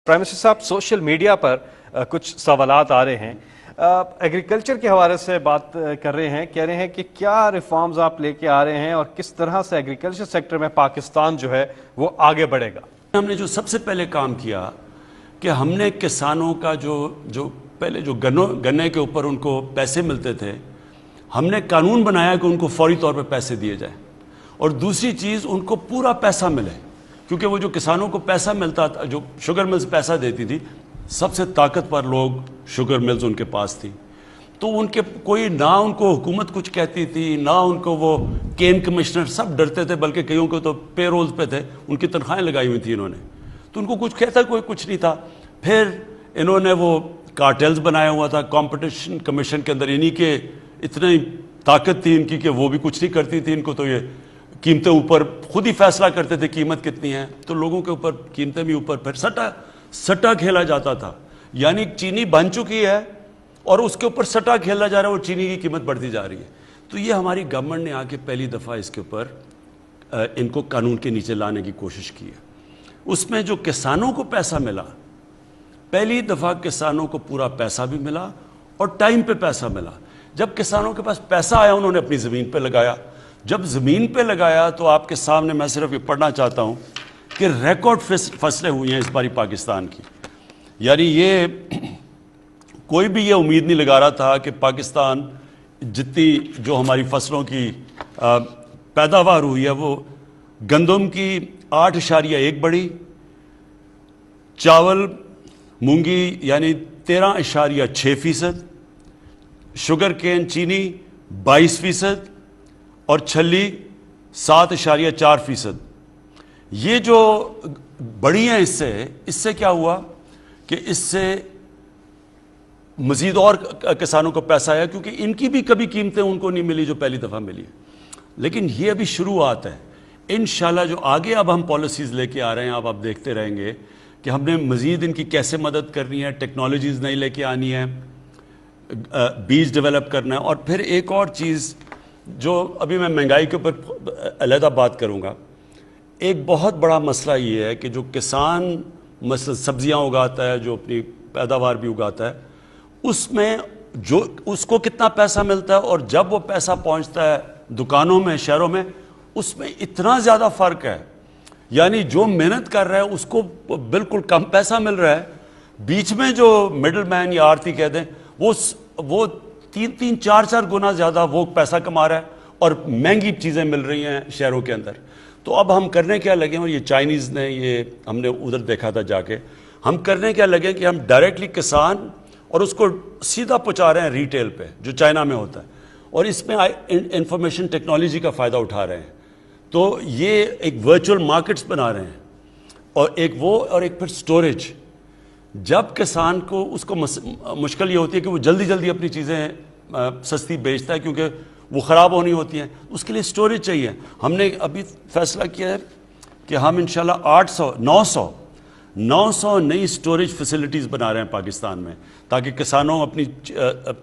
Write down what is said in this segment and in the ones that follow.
Prime minister صاحب، social media پر کچھ سوالات آ رہے ہیں، ایگریکلچر کے حوالے سے بات کر رہے ہیں، کہہ رہے ہیں کہ کیا ریفارمز آپ لے کے آ رہے ہیں اور کس طرح سے ایگریکلچر سیکٹر میں پاکستان جو ہے وہ آگے بڑھے گا؟ ہم نے جو سب سے پہلے کام کیا کہ ہم نے کسانوں کا جو پہلے جو گنے کے اوپر ان کو پیسے ملتے تھے، ہم نے قانون بنایا کہ ان کو فوری طور پہ پیسے دیے جائیں، اور دوسری چیز ان کو پورا پیسہ ملے، کیونکہ وہ جو کسانوں کو پیسہ ملتا تھا، جو شوگر ملز پیسہ دیتی تھی، سب سے طاقتور لوگ شوگر ملز ان کے پاس تھی، تو ان کے کوئی نہ ان کو حکومت کچھ کہتی تھی، نہ ان کو وہ کین کمشنر، سب ڈرتے تھے، بلکہ کئیوں کو تو پے رولز پہ تھے، ان کی تنخواہیں لگائی ہوئی تھیں انہوں نے، تو ان کو کچھ کہتا کوئی کچھ نہیں تھا۔ پھر انہوں نے وہ کارٹیلز بنایا ہوا تھا کمپٹیشن کمیشن کے اندر، انہی کے اتنی طاقت تھی ان کی کہ وہ بھی کچھ نہیں کرتی تھی، ان کو تو یہ قیمتیں اوپر خود ہی فیصلہ کرتے تھے قیمت کتنی ہے، تو لوگوں کے اوپر قیمتیں بھی اوپر، پھر سٹا کھیلا جاتا تھا، یعنی چینی بن چکی ہے اور اس کے اوپر سٹا کھیلا جا رہا ہے اور چینی کی قیمت بڑھتی جا رہی ہے۔ تو یہ ہماری گورنمنٹ نے آ کے پہلی دفعہ اس کے اوپر ان کو قانون کے نیچے لانے کی کوشش کی ہے۔ اس میں جو کسانوں کو پیسہ ملا، پہلی دفعہ کسانوں کو پورا پیسہ بھی ملا اور ٹائم پہ پیسہ ملا۔ جب کسانوں کے پاس پیسہ آیا، انہوں نے اپنی زمین پہ لگایا۔ جب زمین پہ لگایا تو آپ کے سامنے میں صرف یہ پڑھنا چاہتا ہوں کہ ریکارڈ فصلیں ہوئی ہیں اس باری پاکستان کی، یعنی یہ کوئی بھی یہ امید نہیں لگا رہا تھا کہ پاکستان جتنی جو ہماری فصلوں کی پیداوار ہوئی ہے، وہ گندم کی 8.1 بڑھی، چاول مونگی یعنی 13.6%، شوگر کین چینی 22%، اور چھلی 7.4%۔ یہ جو بڑھی ہیں اس سے کیا ہوا کہ اس سے مزید اور کسانوں کو پیسہ آیا، کیونکہ ان کی بھی کبھی قیمتیں ان کو نہیں ملی جو پہلی دفعہ ملی۔ لیکن یہ ابھی شروعات ہے، انشاءاللہ جو آگے اب ہم پالیسیز لے کے آ رہے ہیں، اب آپ دیکھتے رہیں گے کہ ہم نے مزید ان کی کیسے مدد کرنی ہے، ٹیکنالوجیز نہیں لے کے آنی ہے، بیج ڈیولپ کرنا ہے۔ اور پھر ایک اور چیز جو ابھی میں مہنگائی کے اوپر علیحدہ بات کروں گا، ایک بہت بڑا مسئلہ یہ ہے کہ جو کسان مثلا سبزیاں اگاتا ہے، جو اپنی پیداوار بھی اگاتا ہے، اس میں جو اس کو کتنا پیسہ ملتا ہے اور جب وہ پیسہ پہنچتا ہے دکانوں میں، شہروں میں، اس میں اتنا زیادہ فرق ہے، یعنی جو محنت کر رہا ہے اس کو بالکل کم پیسہ مل رہا ہے، بیچ میں جو مڈل مین یا آرتی کہہ دیں، وہ 3-4 گنا زیادہ وہ پیسہ کما رہا ہے اور مہنگی چیزیں مل رہی ہیں شہروں کے اندر۔ تو اب ہم کرنے کیا لگے، اور یہ چائنیز نے، یہ ہم نے ادھر دیکھا تھا جا کے، ہم کرنے کیا لگے کہ ہم ڈائریکٹلی کسان اور اس کو سیدھا پہنچا رہے ہیں ریٹیل پہ، جو چائنا میں ہوتا ہے، اور اس میں انفارمیشن ٹیکنالوجی کا فائدہ اٹھا رہے ہیں۔ تو یہ ایک ورچوئل مارکیٹس بنا رہے ہیں، اور ایک وہ، اور ایک پھر سٹوریج۔ جب کسان کو اس کو مشکل یہ ہوتی ہے کہ وہ جلدی جلدی اپنی چیزیں سستی بیچتا ہے کیونکہ وہ خراب ہونی ہوتی ہیں، اس کے لیے سٹوریج چاہیے۔ ہم نے ابھی فیصلہ کیا ہے کہ ہم انشاءاللہ 900 نئی سٹوریج فیسلٹیز بنا رہے ہیں پاکستان میں، تاکہ کسانوں اپنی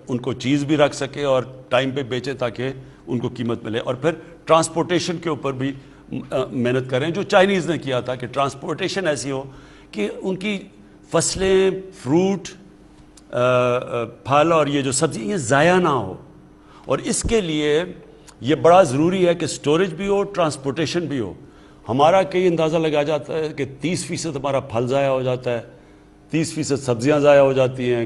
ان کو چیز بھی رکھ سکے اور ٹائم پہ بیچے تاکہ ان کو قیمت ملے۔ اور پھر ٹرانسپورٹیشن کے اوپر بھی محنت کریں، جو چائنیز نے کیا تھا کہ ٹرانسپورٹیشن ایسی ہو کہ ان کی فصلیں، فروٹ، پھل اور یہ جو سبزی، یہ ضائع نہ ہو، اور اس کے لیے یہ بڑا ضروری ہے کہ سٹوریج بھی ہو، ٹرانسپورٹیشن بھی ہو۔ ہمارا کئی اندازہ لگا جاتا ہے کہ 30% ہمارا پھل ضائع ہو جاتا ہے، 30% سبزیاں ضائع ہو جاتی ہیں،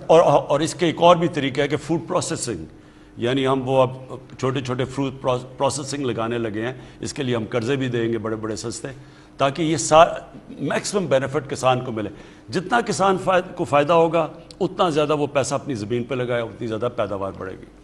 اور اس کے ایک اور بھی طریقہ ہے کہ فوڈ پروسیسنگ، یعنی ہم وہ اب چھوٹے چھوٹے فوڈ پروسیسنگ لگانے لگے ہیں، اس کے لیے ہم قرضے بھی دیں گے بڑے بڑے سستے، تاکہ یہ میکسیمم بینیفٹ کسان کو ملے۔ جتنا کسان کو فائدہ ہوگا، اتنا زیادہ وہ پیسہ اپنی زمین پہ لگائے، اتنی زیادہ پیداوار بڑھے گی۔